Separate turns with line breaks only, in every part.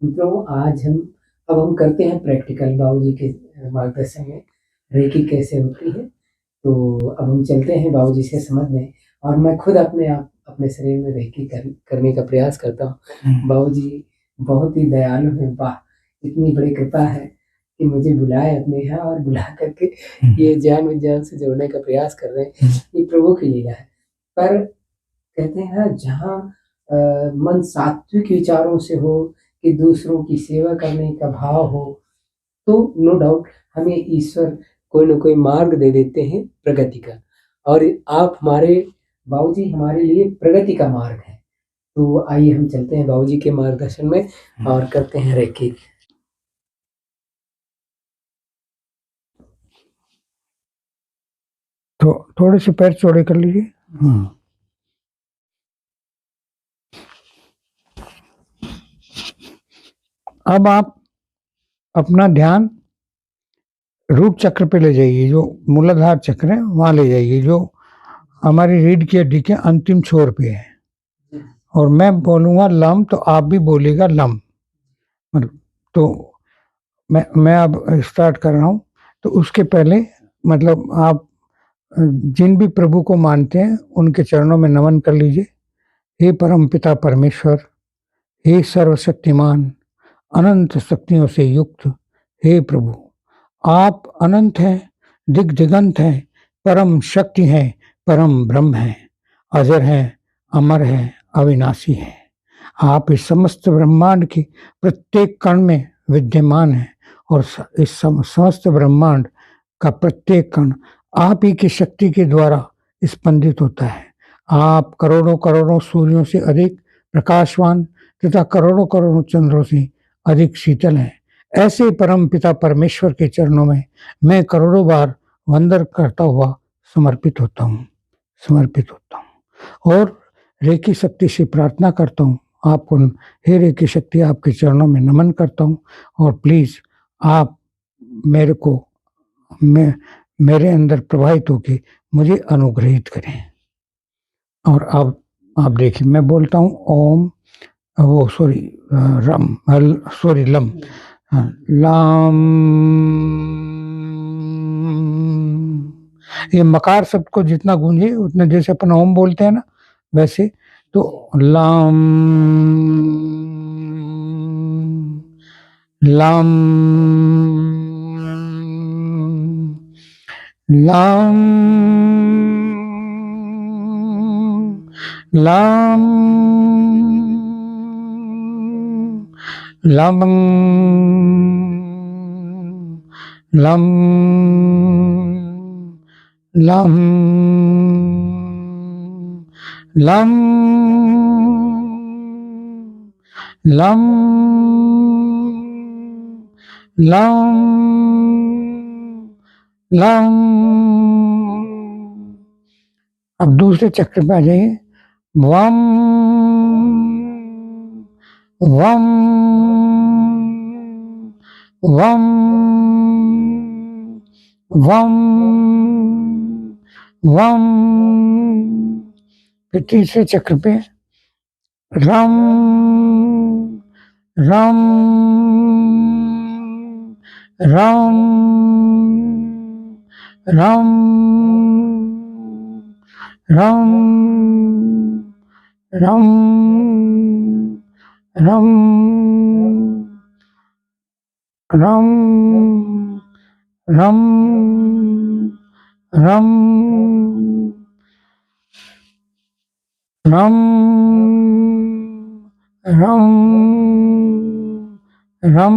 तो आज हम करते हैं प्रैक्टिकल बाबूजी के मार्गदर्शन में रेकी कैसे होती है। तो अब हम चलते हैं बाबूजी से समझने और मैं खुद अपने शरीर में रेकी करने का प्रयास करता हूँ। बाबूजी बहुत ही दयालु हैं, वाह! इतनी बड़ी कृपा है कि मुझे बुलाए अपने यहाँ और बुला करके ये ज्ञान-विज्ञान से जोड़ने का प्रयास कर रहे हैं। ये प्रभु की लीला है। पर कहते हैं ना, जहाँ मन सात्विक विचारों से हो कि दूसरों की सेवा करने का भाव हो, तो नो डाउट हमें ईश्वर कोई न कोई मार्ग दे देते हैं प्रगति का। और आप बाबूजी हमारे लिए प्रगति का मार्ग है। तो आइए हम चलते हैं बाबूजी के मार्गदर्शन में और करते हैं रेकी।
तो थोड़े से पैर चौड़े कर लीजिए। अब आप अपना ध्यान रूट चक्र पे ले जाइए, जो मूलाधार चक्र है वहां ले जाइए, जो हमारी रीढ़ की हड्डी के अंतिम छोर पे है। और मैं बोलूँगा लम, तो आप भी बोलिएगा लम। मतलब तो मैं अब स्टार्ट कर रहा हूँ। तो उसके पहले मतलब आप जिन भी प्रभु को मानते हैं उनके चरणों में नमन कर लीजिए। हे परम पिता परमेश्वर, हे सर्वशक्तिमान, अनंत शक्तियों से युक्त हे प्रभु, आप अनंत हैं, दिग्दिगंत हैं, परम शक्ति हैं, परम ब्रह्म हैं, अजर हैं, अमर हैं, अविनाशी हैं। आप इस समस्त ब्रह्मांड की प्रत्येक कण में विद्यमान हैं और इस समस्त ब्रह्मांड का प्रत्येक कण आप ही की शक्ति के द्वारा स्पंदित होता है। आप करोड़ों करोड़ों सूर्यों से अधिक प्रकाशवान तथा करोड़ों करोड़ों चंद्रों से अधिक शीतल हैं। ऐसे परम पिता परमेश्वर के चरणों में मैं करोड़ों बार वंदन करता हुआ समर्पित होता हूँ और रेकी शक्ति से प्रार्थना करता हूँ आपको। हे रेकी शक्ति, आपके चरणों में नमन करता हूँ और प्लीज आप मेरे अंदर प्रवाहित होकर मुझे अनुग्रहित करें। और अब आप देखिए, मैं बोलता हूँ ओम, लम, लाम। ये मकार शब्द को जितना गूंजे उतने, जैसे अपन ओम बोलते हैं ना वैसे, तो लाम लाम लाम लाम lump lump lump lump lump lump lump. अब दूसरे चक्र पे आ जाइए। वम वम वम वम वम। फिर तीसरे चक्र पे रम रम रम रम रम रम रम रम रम रम रम रम रम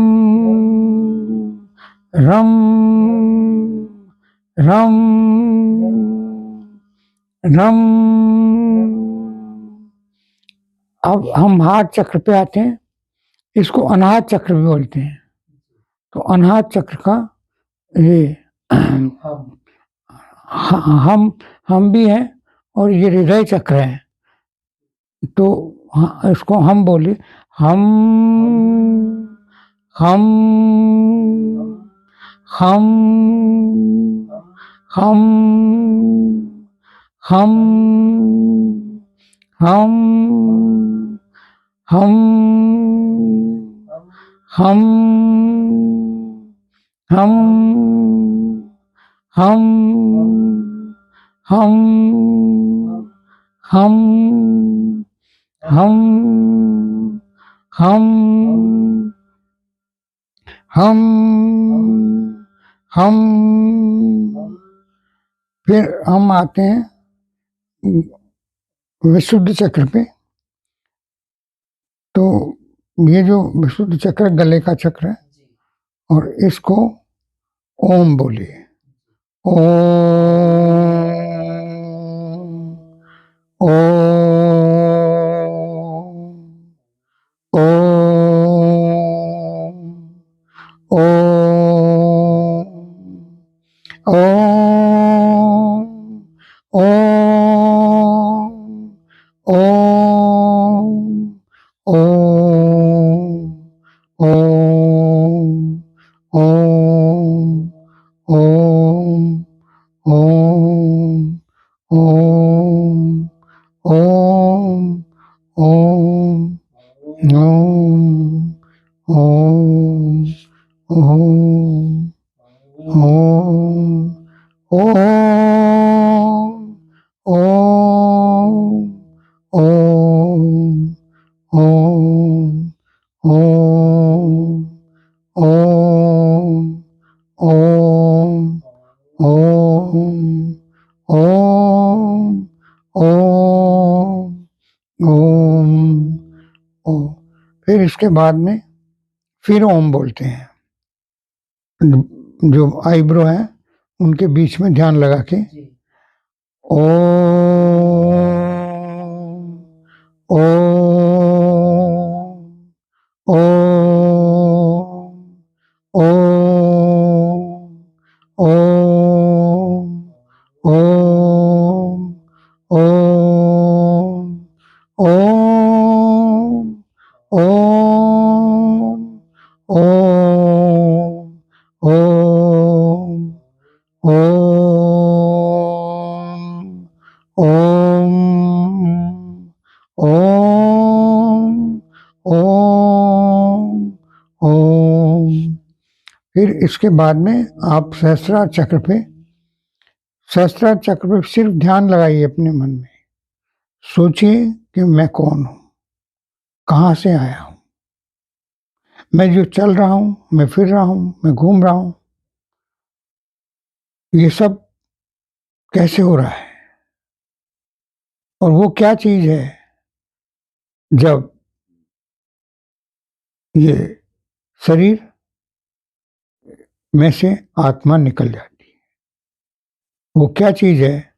रम रम रम। अब हम हाथ चक्र पे आते हैं। इसको अनाहत चक्र भी बोलते हैं। तो अनाहत चक्र का ये हम भी हैं और ये हृदय चक्र है। तो इसको हम बोले, हम हम हम हम हम हम हम हम हम हम हम हम हम हम हम हम फिर हम आते हैं विशुद्ध चक्र पे। तो ये जो विशुद्ध चक्र गले का चक्र है और इसको ओम बोलिए। ओम ओम ओम ओम ओम ओम ओम फिर इसके बाद में फिर ओम बोलते हैं। जो आईब्रो है उनके बीच में ध्यान लगा के ओम ओम ओम ओम ओम ओम ओम ओम फिर इसके बाद में आप सहस्त्रार चक्र पे सिर्फ ध्यान लगाइए अपने मन में। सोचिए कि मैं कौन हूं, कहां से आया हूं, मैं जो चल रहा हूं, मैं फिर रहा हूं, मैं घूम रहा हूं, ये सब कैसे हो रहा है और वो क्या चीज है जब ये शरीर में से आत्मा निकल जाती है। वो क्या चीज है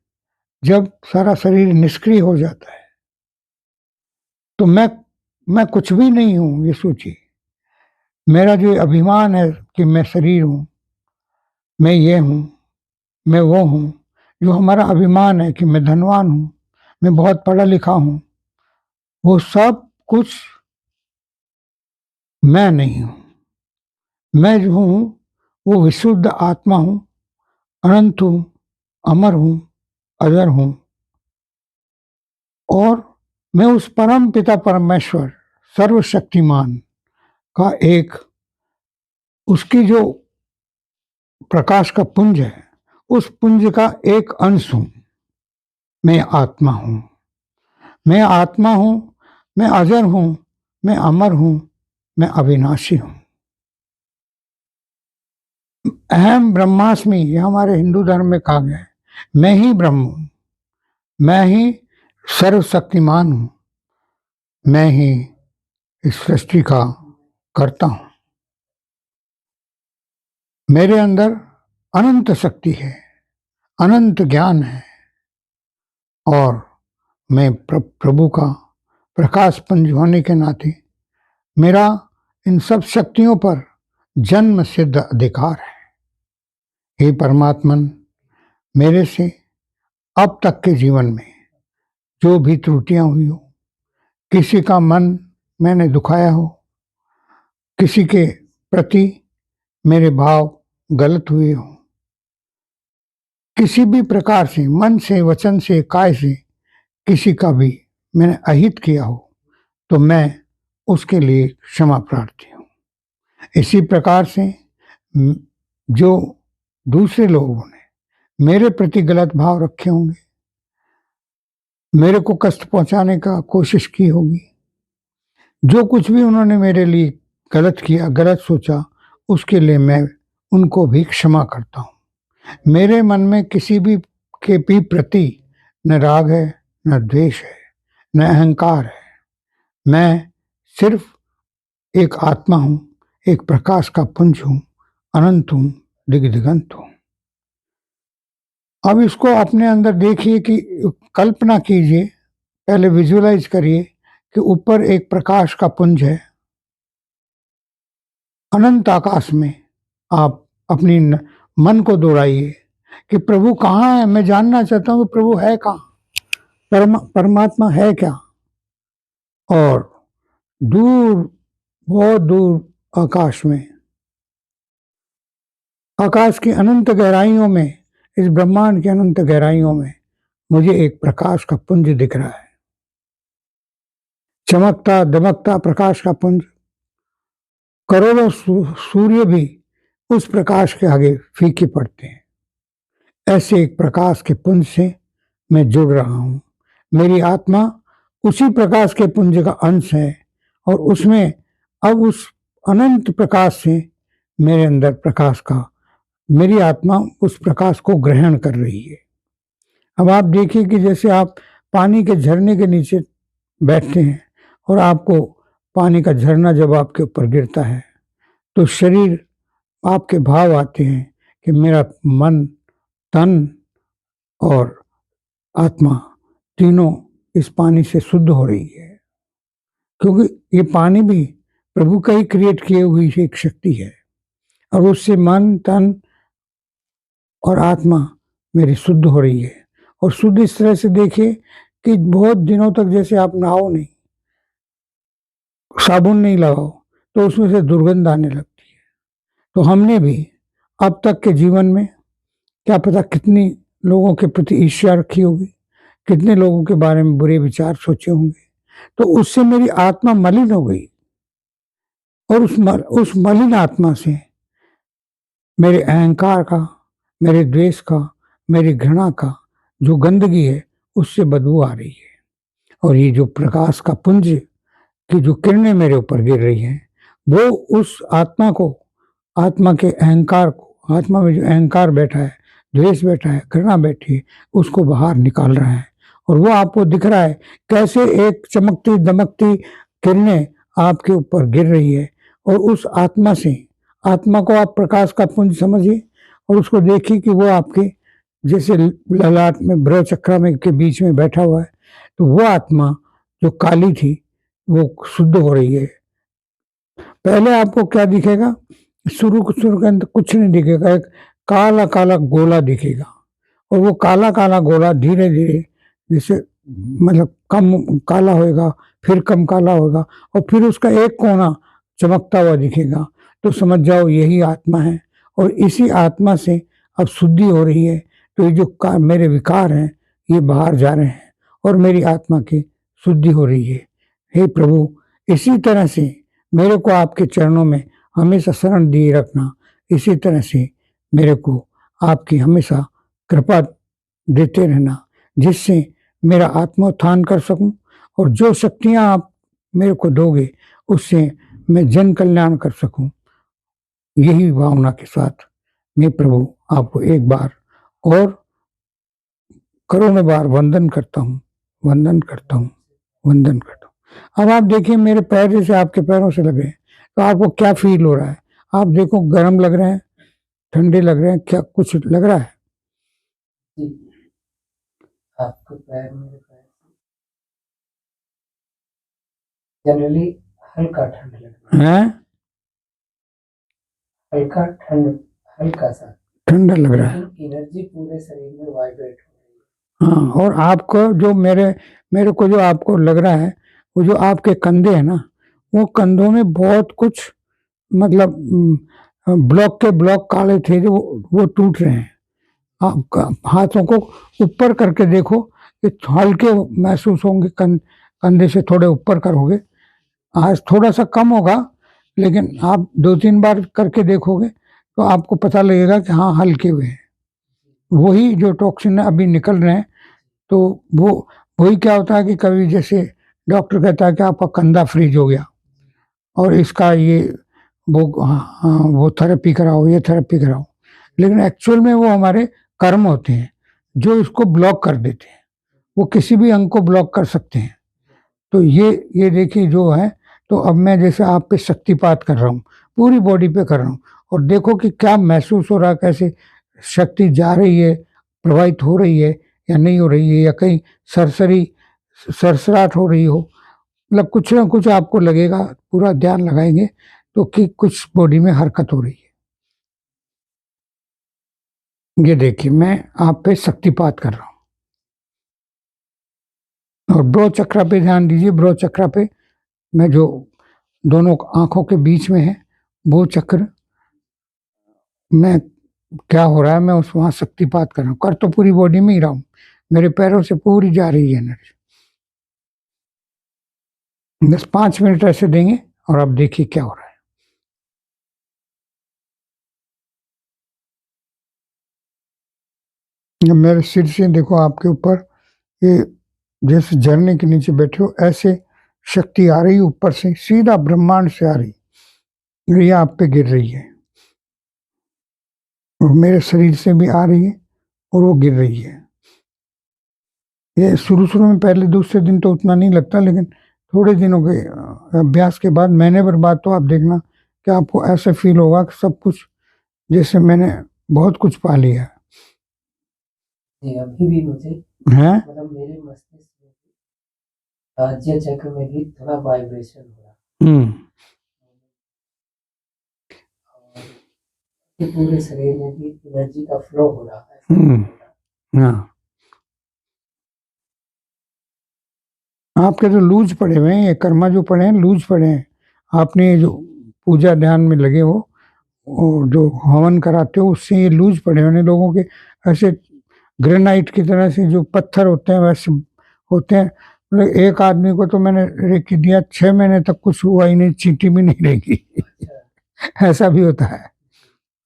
जब सारा शरीर निष्क्रिय हो जाता है। तो मैं कुछ भी नहीं हूं, ये सोचिए। मेरा जो अभिमान है कि मैं शरीर हूं, मैं ये हूं, मैं वो हूं, जो हमारा अभिमान है कि मैं धनवान हूं, मैं बहुत पढ़ा लिखा हूं, वो सब कुछ मैं नहीं हूं। मैं जो हूं वो विशुद्ध आत्मा हूं, अनंत हूं, अमर हूं, अजर हूं। और मैं उस परम पिता परमेश्वर सर्वशक्तिमान का एक, उसकी जो प्रकाश का पुंज है, उस पुंज का एक अंश हूं। मैं आत्मा हूं, मैं आत्मा हूं, मैं अजर हूं, मैं अमर हूं, मैं अविनाशी हूं। अहम ब्रह्मास्मि, ये हमारे हिंदू धर्म में कहा गया है। मैं ही ब्रह्म हूं, मैं ही सर्वशक्तिमान हूं, मैं ही इस सृष्टि का करता हूं। मेरे अंदर अनंत शक्ति है, अनंत ज्ञान है और मैं प्रभु का प्रकाश पुंज होने के नाते मेरा इन सब शक्तियों पर जन्म सिद्ध अधिकार है। हे परमात्मन, मेरे से अब तक के जीवन में जो भी त्रुटियां हुई हो, किसी का मन मैंने दुखाया हो, किसी के प्रति मेरे भाव गलत हुए हो, किसी भी प्रकार से मन से, वचन से, काय से किसी का भी मैंने अहित किया हो, तो मैं उसके लिए क्षमा प्रार्थी हूं। इसी प्रकार से जो दूसरे लोगों ने मेरे प्रति गलत भाव रखे होंगे, मेरे को कष्ट पहुंचाने का कोशिश की होगी, जो कुछ भी उन्होंने मेरे लिए गलत किया, गलत सोचा, उसके लिए मैं उनको भी क्षमा करता हूँ। मेरे मन में किसी भी के भी प्रति न राग है, न द्वेष है, न अहंकार है। मैं सिर्फ एक आत्मा हूँ, एक प्रकाश का पुंज हूँ, अनंत हूँ, दिग्दिगंत हूँ। अब इसको अपने अंदर देखिए कि कल्पना कीजिए, पहले विजुअलाइज करिए कि ऊपर एक प्रकाश का पुंज है, अनंत आकाश में आप अपनी मन को दौड़ाइए कि प्रभु कहाँ है, मैं जानना चाहता हूँ कि प्रभु है कहाँ, परमात्मा है क्या। और दूर, बहुत दूर आकाश में, आकाश की अनंत गहराइयों में, इस ब्रह्मांड की अनंत गहराइयों में मुझे एक प्रकाश का पुंज दिख रहा है, चमकता दमकता प्रकाश का पुंज। करोड़ों सूर्य भी उस प्रकाश के आगे फीके पड़ते हैं। ऐसे एक प्रकाश के पुंज से मैं जुड़ रहा हूं। मेरी आत्मा उसी प्रकाश के पुंज का अंश है और उसमें अब उस अनंत प्रकाश से मेरे अंदर प्रकाश का, मेरी आत्मा उस प्रकाश को ग्रहण कर रही है। अब आप देखिए कि जैसे आप पानी के झरने के नीचे बैठते हैं और आपको पानी का झरना जब आपके ऊपर गिरता है तो शरीर, आपके भाव आते हैं कि मेरा मन, तन और आत्मा तीनों इस पानी से शुद्ध हो रही है, क्योंकि ये पानी भी प्रभु का ही क्रिएट किए हुई एक शक्ति है और उससे मन, तन और आत्मा मेरी शुद्ध हो रही है। और शुद्ध इस तरह से देखिए कि बहुत दिनों तक जैसे आप नहाओ नहीं, साबुन नहीं लगाओ तो उसमें से दुर्गंध आने लगती है। तो हमने भी अब तक के जीवन में क्या पता कितनी लोगों के प्रति ईर्ष्या रखी होगी, कितने लोगों के बारे में बुरे विचार सोचे होंगे, तो उससे मेरी आत्मा मलिन हो गई और उस मलिन आत्मा से मेरे अहंकार का, मेरे द्वेष का, मेरी घृणा का जो गंदगी है उससे बदबू आ रही है। और ये जो प्रकाश का पुंज की जो किरणें मेरे ऊपर गिर रही हैं वो उस आत्मा को, आत्मा के अहंकार को, आत्मा में जो अहंकार बैठा है, द्वेष बैठा है, घृणा बैठी है, उसको बाहर निकाल रहा है। और वो आपको दिख रहा है कैसे एक चमकती दमकती किरणें आपके ऊपर गिर रही है। और उस आत्मा से, आत्मा को आप प्रकाश का पुंज समझिए और उसको देखिए कि वो आपके जैसे ललाट में, ब्रह चक्र में के बीच में बैठा हुआ है। तो वो आत्मा जो काली थी वो शुद्ध हो रही है। पहले आपको क्या दिखेगा, शुरू के अंदर कुछ नहीं दिखेगा, एक काला काला गोला दिखेगा और वो काला काला गोला धीरे धीरे जैसे मतलब कम काला होएगा, फिर कम काला होगा और फिर उसका एक कोना चमकता हुआ दिखेगा। तो समझ जाओ यही आत्मा है और इसी आत्मा से अब शुद्धि हो रही है। तो ये जो मेरे विकार हैं ये बाहर जा रहे हैं और मेरी आत्मा की शुद्धि हो रही है। हे प्रभु, इसी तरह से मेरे को आपके चरणों में हमेशा शरण दिए रखना, इसी तरह से मेरे को आपकी हमेशा कृपा देते रहना, जिससे मेरा आत्मोत्थान कर सकूं और जो शक्तियां आप मेरे को दोगे उससे मैं जन कल्याण कर सकूं। यही भावना के साथ मैं प्रभु आपको एक बार और करोड़ों बार वंदन करता हूँ, वंदन करता हूँ, वंदन करता हूँ। अब आप देखिए मेरे पैर जैसे आपके पैरों से लगे तो आपको क्या फील हो रहा है? आप देखो गर्म लग रहे हैं, ठंडे लग रहे हैं, क्या कुछ लग रहा है?
आपके पैर, मेरे पैर जनरली हल्का ठंड लग रहा है, हल्का ठंड, हल्का सा
ठंडा लग रहा है,
एनर्जी पूरे शरीर में वाइब्रेट हो रही है।
हाँ, और आपको जो मेरे को जो आपको लग रहा है वो जो आपके कंधे हैं ना, वो कंधों में बहुत कुछ मतलब ब्लॉक के ब्लॉक काले थे जो वो टूट रहे हैं। आप हाथों को ऊपर करके देखो कि हल्के महसूस होंगे, कंधे से थोड़े ऊपर करोगे, आज थोड़ा सा कम होगा लेकिन आप 2-3 बार करके देखोगे तो आपको पता लगेगा कि हाँ, हल्के हुए हैं। वही जो टॉक्सिन अभी निकल रहे हैं, तो वही क्या होता है कि कभी जैसे डॉक्टर कहता है कि आपका कंधा फ्रीज हो गया और इसका ये वो थेरेपी कराओ, ये थेरेपी कराओ। लेकिन एक्चुअल में वो हमारे कर्म होते हैं, जो इसको ब्लॉक कर देते हैं। वो किसी भी अंग को ब्लॉक कर सकते हैं। तो ये देखिए जो है, तो अब मैं जैसे आप पे शक्तिपात कर रहा हूँ, पूरी बॉडी पे कर रहा हूँ और देखो कि क्या महसूस हो रहा है, कैसे शक्ति जा रही है, प्रवाहित हो रही है या नहीं हो रही है, या कहीं सरसराहट हो रही हो। मतलब कुछ ना कुछ आपको लगेगा, पूरा ध्यान लगाएंगे तो कि कुछ बॉडी में हरकत हो रही है। ये देखिए मैं आप पे शक्तिपात कर रहा हूँ और ब्रो चक्रा पे ध्यान दीजिए। ब्रो चक्रा पे मैं जो दोनों आंखों के बीच में है वो चक्र में क्या हो रहा है, मैं उस वहां शक्तिपात कर रहा हूँ। कर तो पूरी बॉडी में ही रहा हूँ, मेरे पैरों से पूरी जा रही है एनर्जी। बस 5 मिनट ऐसे देंगे और अब देखिए क्या हो रहा है। मेरे सिर से देखो आपके ऊपर, ये जैसे झरने के नीचे बैठे हो ऐसे शक्ति आ रही है ऊपर से, सीधा ब्रह्मांड से आ रही, ये आप पे गिर रही है और मेरे शरीर से भी आ रही है और वो गिर रही है। ये शुरू शुरू में पहले दूसरे दिन तो उतना नहीं लगता, लेकिन थोड़े दिनों के अभ्यास के बाद, महीने भर बाद, तो आप देखना कि आपको ऐसा फील होगा कि सब कुछ जैसे मैंने बहुत कुछ पा लिया
जी, अभी भी मुझे
है।
मतलब मेरे मस्तिष्क में राज्य चक्र में भी थोड़ा वाइब्रेशन हो रहा
हम्म
है और ये पूरे शरीर में भी एनर्जी का फ्लो हो रहा है।
हाँ, आपके तो लूज पड़े हुए हैं, ये कर्मा जो पड़े हैं लूज पड़े हैं। आपने जो पूजा ध्यान में लगे हो और जो हवन कराते हो उससे ये लूज पड़े हुए लोगों के, ऐसे ग्रेनाइट की तरह से जो पत्थर होते हैं वैसे होते हैं। मतलब एक आदमी को तो मैंने रेकी दिया, 6 महीने तक कुछ हुआ ही नहीं, चींटी भी नहीं रहेगी। ऐसा भी होता है।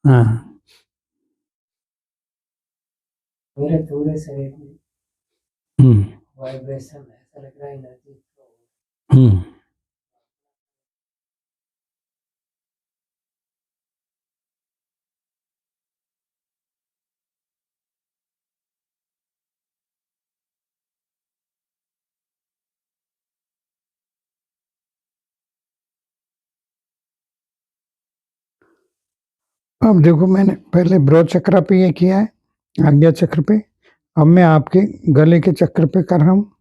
हाँ,
मेरे पूरे शरीर में
हम्म
वाइब्रेशन है, ऐसा लग रहा है एनर्जी फ्लो।
हम्म अब देखो मैंने पहले ब्रो चक्र पे ये किया है, आज्ञा चक्र पे। अब मैं आपके गले के चक्र पे कर रहा हूँ।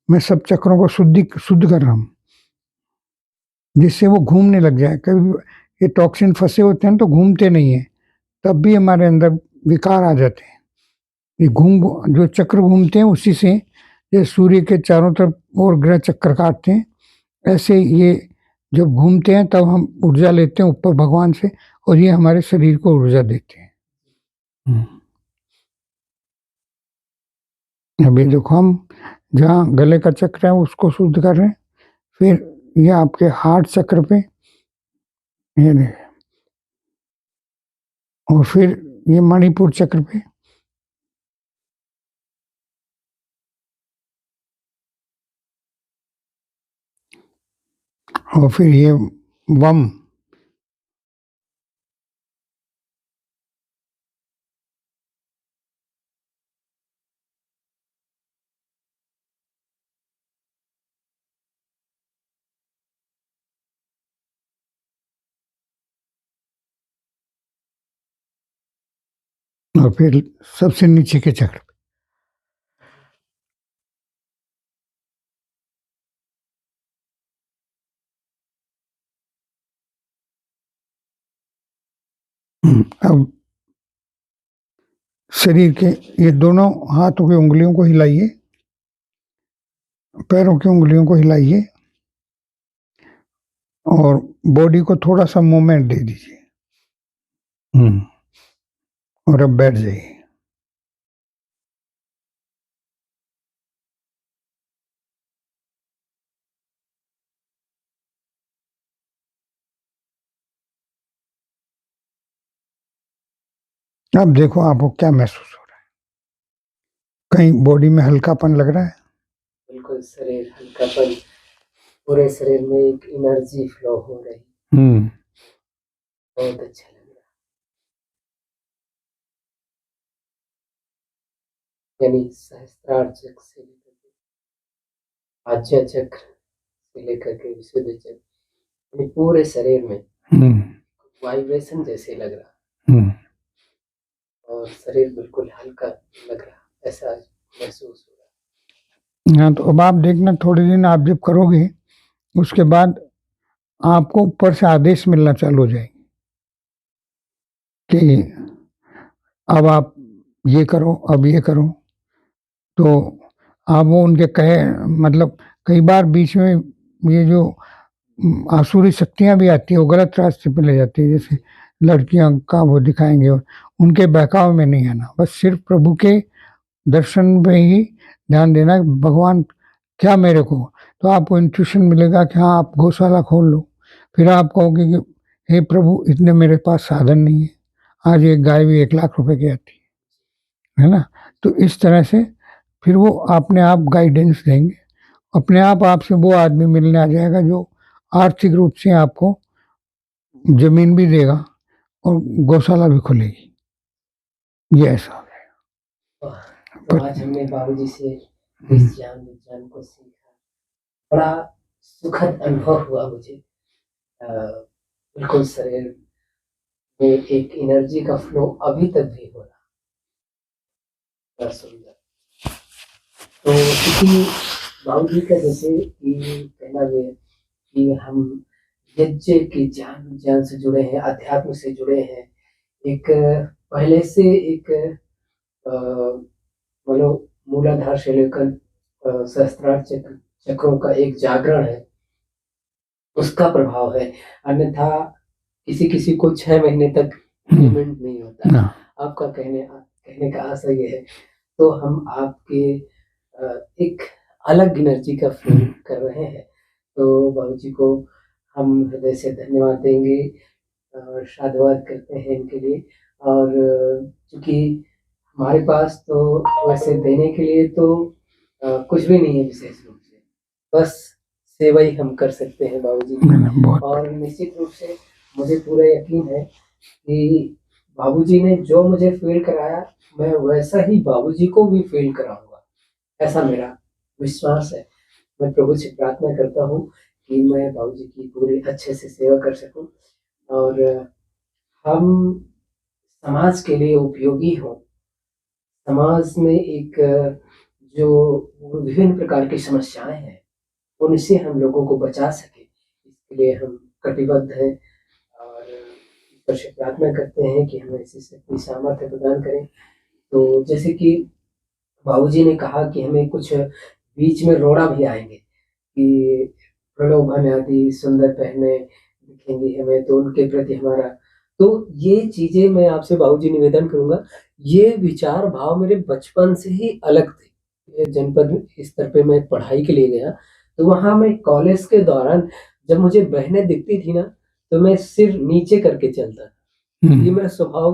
मैं सब चक्रों को शुद्ध कर रहा हूँ, जिससे वो घूमने लग जाए। कभी ये टॉक्सिन फंसे होते हैं तो घूमते नहीं है, तब भी हमारे अंदर विकार आ जाते हैं। ये जो चक्र घूमते हैं उसी से, ये सूर्य के चारों तरफ और ग्रह चक्कर काटते हैं, ऐसे ये जब घूमते हैं तब हम ऊर्जा लेते हैं ऊपर भगवान से, और ये हमारे शरीर को ऊर्जा देते हैं। अभी देखो हम जहाँ गले का चक्र है उसको शुद्ध कर रहे हैं, फिर ये आपके हार्ट चक्र पे, ये देखें, और फिर ये मणिपुर चक्र पे, और फिर ये वम, और फिर सबसे नीचे के चक्र पे। अब शरीर के ये दोनों हाथों की उंगलियों को हिलाइए, पैरों की उंगलियों को हिलाइए और बॉडी को थोड़ा सा मूवमेंट दे दीजिए। और अब बैठ जाइए। अब देखो आपको क्या महसूस हो रहा है? कहीं बॉडी में हल्कापन लग रहा है?
बिल्कुल शरीर हल्कापन, पूरे शरीर में एक एनर्जी फ्लो हो रही, बहुत अच्छा लग रहा। यानी सहस्त्रार चक्र से लेकर के आज्ञा चक्र से लेकर के विशुद्ध चक्र, यानी पूरे शरीर में वाइब्रेशन जैसे लग रहा और शरीर बिल्कुल हल्का लग रहा, ऐसा महसूस हो रहा।
हाँ, तो अब आप देखना थोड़े दिन आप जब करोगे उसके बाद आपको ऊपर से आदेश मिलना चालू हो जाएंगे कि अब आप ये करो, अब ये करो। तो आप वो उनके कहे मतलब कई बार बीच में ये जो आसुरी शक्तियां भी आती है वो गलत रास्ते पे ले जाती है, जैसे लड़कियां का वो दिखाएंगे, उनके बहकाव में नहीं आना, बस सिर्फ प्रभु के दर्शन पे ही ध्यान देना भगवान क्या मेरे को। तो आपको इंट्यूशन मिलेगा कि हाँ आप गौशाला खोल लो, फिर आप कहोगे कि हे प्रभु इतने मेरे पास साधन नहीं है, आज एक गाय भी 1 लाख रुपए की आती है ना। तो इस तरह से फिर वो अपने आप गाइडेंस देंगे, अपने आप आपसे वो आदमी मिलने आ जाएगा जो आर्थिक रूप से आपको जमीन भी देगा और गौशाला भी खुलेगी, ये ऐसा है।
तो आज हमने बाबूजी से इस ज्ञान विज्ञान को सीखा, बड़ा सुखद अनुभव हुआ मुझे। बिल्कुल शरीर में एक एनर्जी का फ्लो अभी तक भी हो रहा, बड़ा सुंदर। तो क्योंकि बाबूजी का जैसे कि कहना है कि हम यज्ञ के ज्ञान विज्ञान से जुड़े हैं, अध्यात्म से जुड़े हैं, एक पहले से एक मतलब मूलाधार से लेकर सहस्त्रार चक्रों का एक जागरण है, उसका प्रभाव है। अन्यथा किसी किसी को 6 महीने तक पेमेंट नहीं होता। आपका कहने का आशय ये है। तो हम आपके एक अलग एनर्जी का फील कर रहे हैं, तो बाबूजी को हम हृदय से धन्यवाद देंगे और साधुवाद करते हैं इनके लिए। और चूंकि हमारे पास तो वैसे देने के लिए तो कुछ भी नहीं है विशेष रूप से, बस सेवा ही हम कर सकते हैं बाबूजी की। और निश्चित रूप से मुझे पूरा यकीन है कि बाबूजी ने जो मुझे फील कराया मैं वैसा ही बाबूजी को भी फील कराऊंगा, ऐसा मेरा विश्वास है। मैं प्रभु से प्रार्थना करता हूँ कि मैं बाबूजी की पूरी अच्छे से सेवा कर सकूं और हम समाज के लिए उपयोगी हों। समाज में एक जो विभिन्न प्रकार की समस्याएं हैं उनसे हम लोगों को बचा सके, इसके लिए हम कटिबद्ध हैं और ईश्वर से प्रार्थना करते हैं कि हमें ऐसी शक्ति सामर्थ्य प्रदान करें। तो जैसे कि बाबूजी ने कहा कि हमें कुछ बीच में रोड़ा भी आएंगे कि प्रलोभन आदि सुंदर पहने दिखेंगे हमें, तो उनके प्रति हमारा, तो ये चीजें मैं आपसे बाबूजी निवेदन करूंगा, ये विचार भाव मेरे बचपन से ही अलग थे। जनपद स्तर पे मैं पढ़ाई के लिए गया, तो वहां मैं कॉलेज के दौरान जब मुझे बहनें दिखती थी ना तो मैं सिर नीचे करके चलता था। ये मेरा स्वभाव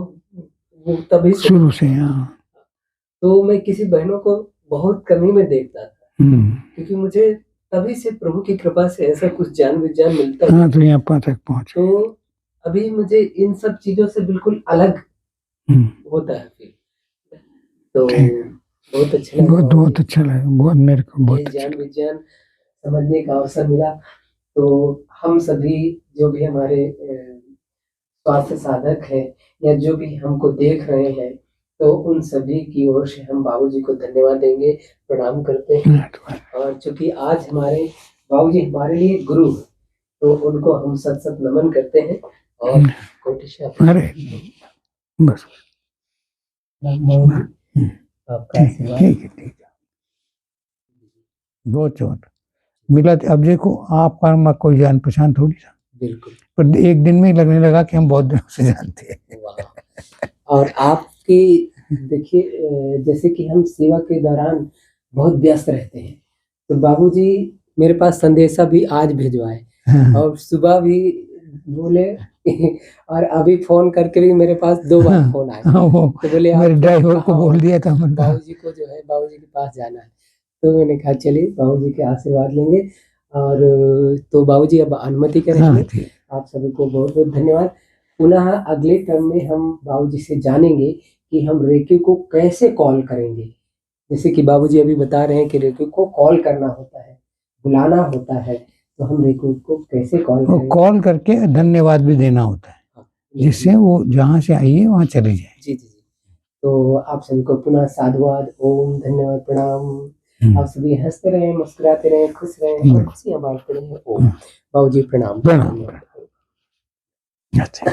वो तभी शुरू से। तो मैं किसी बहनों को बहुत कमी में देखता था, क्योंकि मुझे तभी से प्रभु की कृपा से ऐसा कुछ ज्ञान विज्ञान मिलता है। तो यहाँ तक पहुंचे। तो अभी मुझे इन सब चीजों से बिल्कुल अलग होता है फिर। तो बहुत अच्छा लगा, बहुत अच्छा लगा, बहुत मेरे को बहुत ज्ञान विज्ञान समझने का अवसर मिला। तो हम सभी जो भी हमारे स्वास्थ्य साधक हैं या जो भी हमको देख रहे हैं, तो उन सभी की ओर से हम बाबूजी को धन्यवाद देंगे, प्रणाम करते हैं। और चूंकि आज हमारे बाबूजी हमारे लिए गुरु हैं, तो उनको हम सत सत नमन करते हैं और अरे बस आपका ठीक है बहुत मिला। अब देखो आपका मैं कोई जान पहचान थोड़ी था, बिल्कुल, पर एक दिन में ही लगने लगा कि हम बहुत दिनों से जानते हैं। और आपके देखिए जैसे कि हम सेवा के दौरान बहुत व्यस्त रहते हैं, तो बाबूजी मेरे पास संदेशा भी आज भिजवाए और सुबह भी बोले और अभी फ़ोन करके भी मेरे पास 2 बार
हाँ,
फ़ोन आया।
हाँ, वो
तो बोले
मेरे
आप
ड्राइवर को
कहाँ हो?
बोल दिया था, मैंने कहा
बाबूजी को जो है बाबूजी के पास जाना है। तो मैंने कहा चलिए बाबूजी के आशीर्वाद लेंगे और तो बाबूजी अब अनुमति
हाँ
करेंगे।
ठीक।
आप सभी को बहुत-बहुत धन्यवाद। पुनः अगले क्रम में हम बाबूजी से जानेंगे कि हम रेकी को कैसे कॉल करेंगे। जैसे कि बाबूजी अभी बता रहे हैं कि रेकी को कॉल करना होता है, बुलाना होता है, तो हम रेकी को कैसे कॉल
वो
करेंगे?
कॉल करके धन्यवाद भी देना होता है,
हाँ,
जिससे वो जहाँ से आई है वहाँ चली जाए।
जी, जी, जी। तो आप सभी को पुनः साधुवाद, ओम, धन्यवाद, प्रणाम। आप सभी हँसते रहें, मुस्कुराते रहें, खुश रहें और खुशियाँ बाँटते रहें। ओम। बाबूजी प्रणाम।
प्रणाम।
धन्यवाद।
अच्छा।